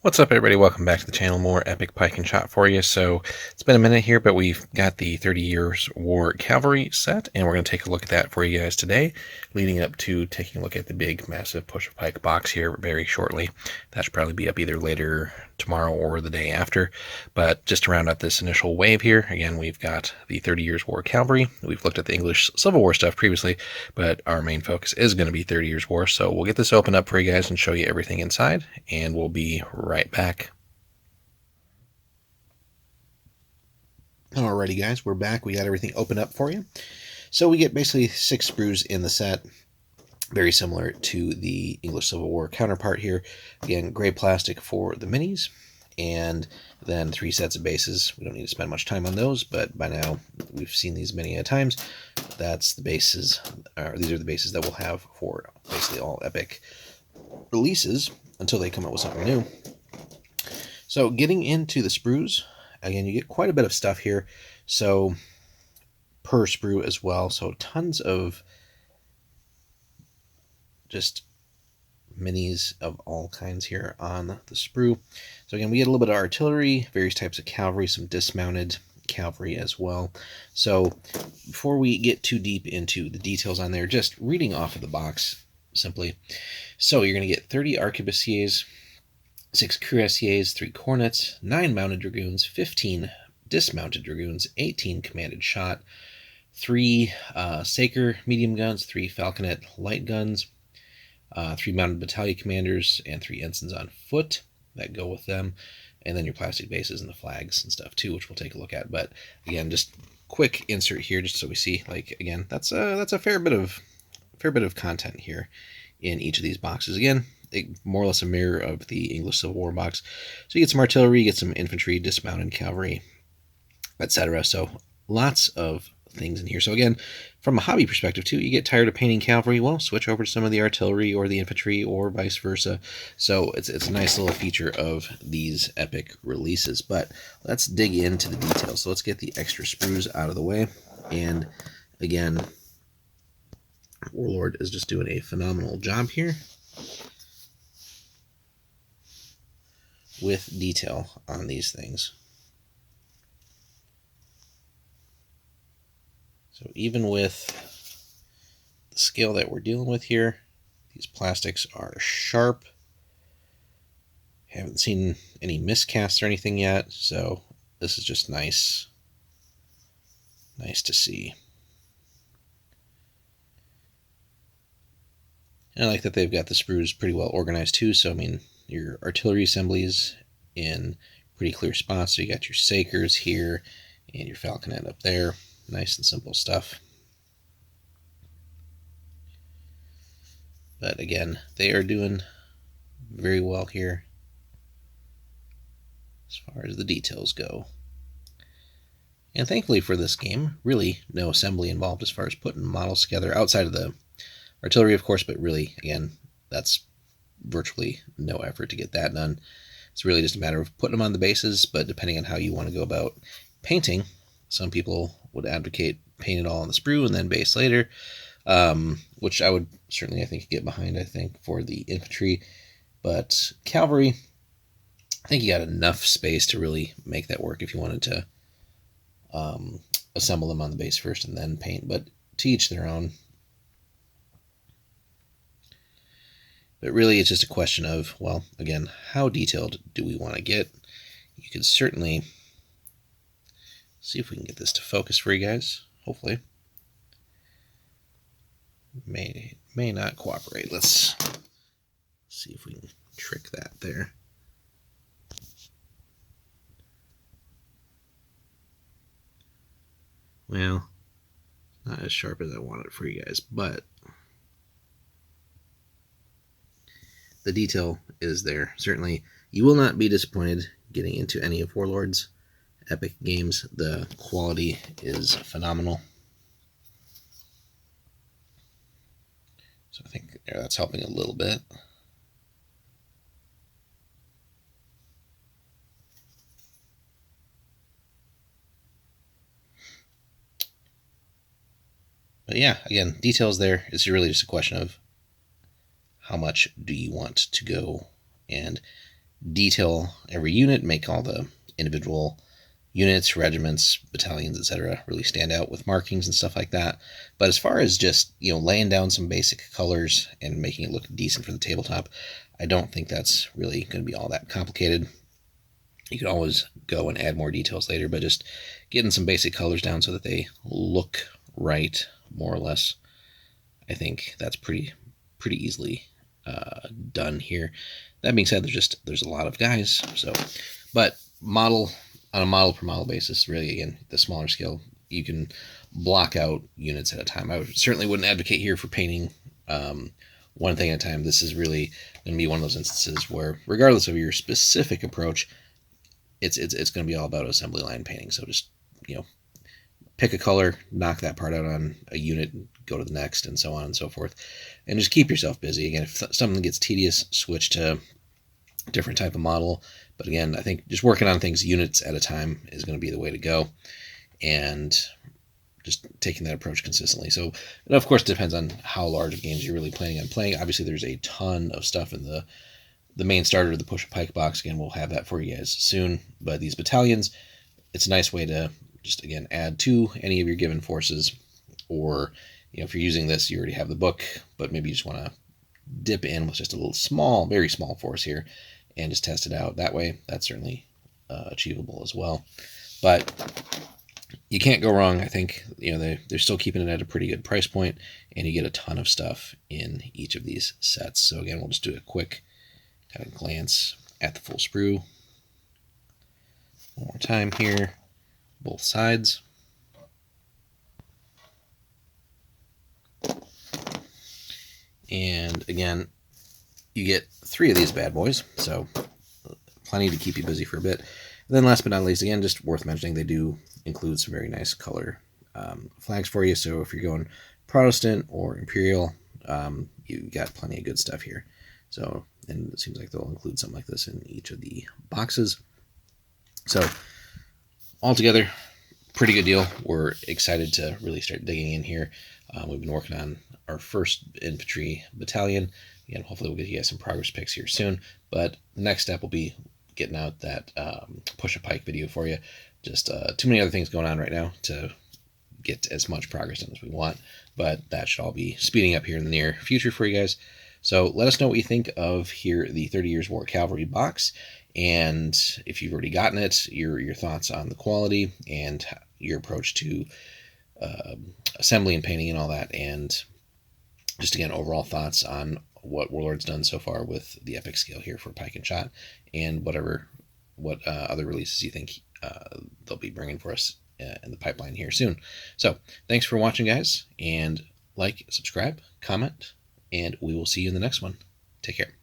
What's up, everybody? Welcome back to the channel. More Epic Pike and Shot for you. So it's been a minute here, but we've got the 30 Years War Cavalry set, and we're going to take a look at that for you guys today, leading up to taking a look at the big, massive Push of Pike box here very shortly. That should probably be up either later tomorrow or the day after. But just to round out this initial wave here, again, we've got the 30 Years War Cavalry. We've looked at the English Civil War stuff previously, but our main focus is going to be 30 Years War. So we'll get this open up for you guys and show you everything inside, and we'll be right back. Alrighty guys, we're back. We got everything open up for you. So we get basically 6 sprues in the set, very similar to the English Civil War counterpart here. Again, gray plastic for the minis, and then 3 sets of bases. We don't need to spend much time on those, but by now we've seen these many times. That's the bases, these are the bases that we'll have for basically all Epic releases until they come out with something new. So getting into the sprues, again, you get quite a bit of stuff here, so per sprue as well, so tons of just minis of all kinds here on the sprue. So again, we get a little bit of artillery, various types of cavalry, some dismounted cavalry as well. So before we get too deep into the details on there, just reading off of the box simply. So you're going to get 30 arquebusiers, 6 cuirassiers, 3 cornets, 9 mounted dragoons, 15 dismounted dragoons, 18 commanded shot, 3 Saker medium guns, 3 falconet light guns, 3 mounted battalion commanders, and 3 ensigns on foot that go with them, and then your plastic bases and the flags and stuff too, which we'll take a look at. But again, just quick insert here just so we see, like, again, that's a fair bit of content here in each of these boxes. Again, more or less a mirror of the English Civil War box. So you get some artillery, you get some infantry, dismounted cavalry, etc. So lots of things in here. So again, from a hobby perspective too, you get tired of painting cavalry, well, switch over to some of the artillery or the infantry or vice versa. So it's a nice little feature of these Epic releases. But let's dig into the details. So let's get the extra sprues out of the way. And again, Warlord is just doing a phenomenal job here with detail on these things. So even with the scale that we're dealing with here, these plastics are sharp. Haven't seen any miscasts or anything yet, so this is just nice to see. And I like that they've got the sprues pretty well organized too. So I mean, your artillery assemblies in pretty clear spots. So you got your Sakers here and your falconet up there. Nice and simple stuff. But again, they are doing very well here as far as the details go. And thankfully for this game, really no assembly involved as far as putting models together outside of the artillery, of course, but really, again, that's virtually no effort to get that done. It's really just a matter of putting them on the bases, but depending on how you want to go about painting, some people would advocate paint it all on the sprue and then base later, which I would certainly, I think, get behind, I think, for the infantry. But cavalry, I think you got enough space to really make that work if you wanted to assemble them on the base first and then paint, but to each their own. But really, it's just a question of, well, again, how detailed do we want to get? You could certainly see if we can get this to focus for you guys, hopefully. May not cooperate. Let's see if we can trick that there. Well, not as sharp as I want it for you guys, but the detail is there. Certainly, you will not be disappointed getting into any of Warlord's Epic games. The quality is phenomenal. So I think that's helping a little bit. But yeah, again, details there. It's really just a question of how much do you want to go and detail every unit, make all the individual units, regiments, battalions, etc. really stand out with markings and stuff like that. But as far as just, laying down some basic colors and making it look decent for the tabletop, I don't think that's really going to be all that complicated. You could always go and add more details later, but just getting some basic colors down so that they look right, more or less, I think that's pretty easily done here. That being said, there's a lot of guys, so, but on a model per model basis, really, again, the smaller scale, you can block out units at a time. I certainly wouldn't advocate here for painting one thing at a time. This is really going to be one of those instances where, regardless of your specific approach, it's going to be all about assembly line painting. So just, pick a color, knock that part out on a unit, go to the next, and so on and so forth. And just keep yourself busy. Again, if something gets tedious, switch to a different type of model. But again, I think just working on things units at a time is going to be the way to go. And just taking that approach consistently. So it of course depends on how large of games you're really planning on playing. Obviously, there's a ton of stuff in the main starter, the Push a Pike box. Again, we'll have that for you guys soon. But these battalions, it's a nice way to just, again, add to any of your given forces. Or, if you're using this, you already have the book, but maybe you just want to dip in with just a little small, very small force here and just test it out that way. That's certainly achievable as well. But you can't go wrong. I think, they're still keeping it at a pretty good price point, and you get a ton of stuff in each of these sets. So again, we'll just do a quick kind of glance at the full sprue one more time here, both sides. And again, you get 3 of these bad boys, so plenty to keep you busy for a bit. And then last but not least, again, just worth mentioning, they do include some very nice color flags for you. So if you're going Protestant or Imperial, you got plenty of good stuff here. So, and it seems like they'll include something like this in each of the boxes. So altogether, pretty good deal. We're excited to really start digging in here. We've been working on our first infantry battalion. Again, hopefully we'll get you guys some progress pics here soon. But the next step will be getting out that Push a Pike video for you. Just too many other things going on right now to get as much progress done as we want. But that should all be speeding up here in the near future for you guys. So let us know what you think of here the 30 Years War Cavalry box. And if you've already gotten it, your thoughts on the quality and your approach to assembly and painting and all that. And just, again, overall thoughts on what Warlord's done so far with the Epic scale here for Pike and Shot, and what other releases you think they'll be bringing for us in the pipeline here soon. So thanks for watching, guys, and like, subscribe, comment, and we will see you in the next one. Take care.